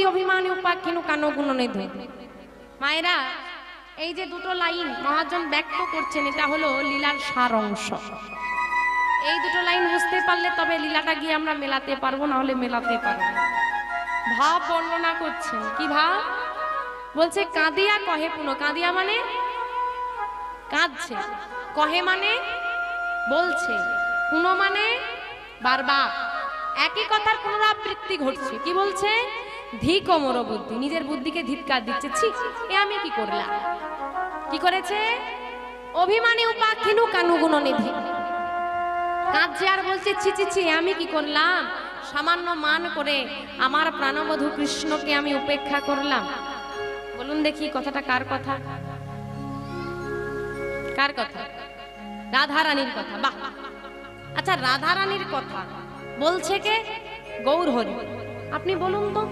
ভক্তি অভিমানী উপাখ্যান কানো গুণনিধি। মায়েরা, এই যে দুটো লাইন মহাজন ব্যক্ত করছেন, এটা হলো লীলার সার অংশ। এই দুটো লাইন বুঝতে পারলে তবে লীলাটা গিয়ে আমরা মেলাতে পারবো, না হলে মেলাতে পারবো না। ভাব বর্ণনা করছেন, কি ভাব? বলছে কাঁদিয়া কহে পুনঃ। কাঁদিয়া মানে কাঁদছে, কহে মানে বলছে, পুনঃ মানে বারবার একই কথার পুনরাবৃত্তি ঘটছে। কি বলছে? ধিক মোর বুদ্ধি, নিজের বুদ্ধিকে ধিক্কার দিচ্ছে। ছি, এ আমি কি করলাম? কি করেছে? অভিমানী উপাখ্যানু কানু গুণনিধি। কাঁদছে আর বলছে ছি ছি ছি, আমি কি করলাম? সামান্য মান করে আমার প্রাণবধূ কৃষ্ণকে আমি উপেক্ষা করলাম। বলুন দেখি কথাটা কার কথা? কার কথা? রাধারানীর কথা। বাহ! আচ্ছা, রাধারানীর কথা বলছে কে? গৌর হরি। আপনি বলুন তো।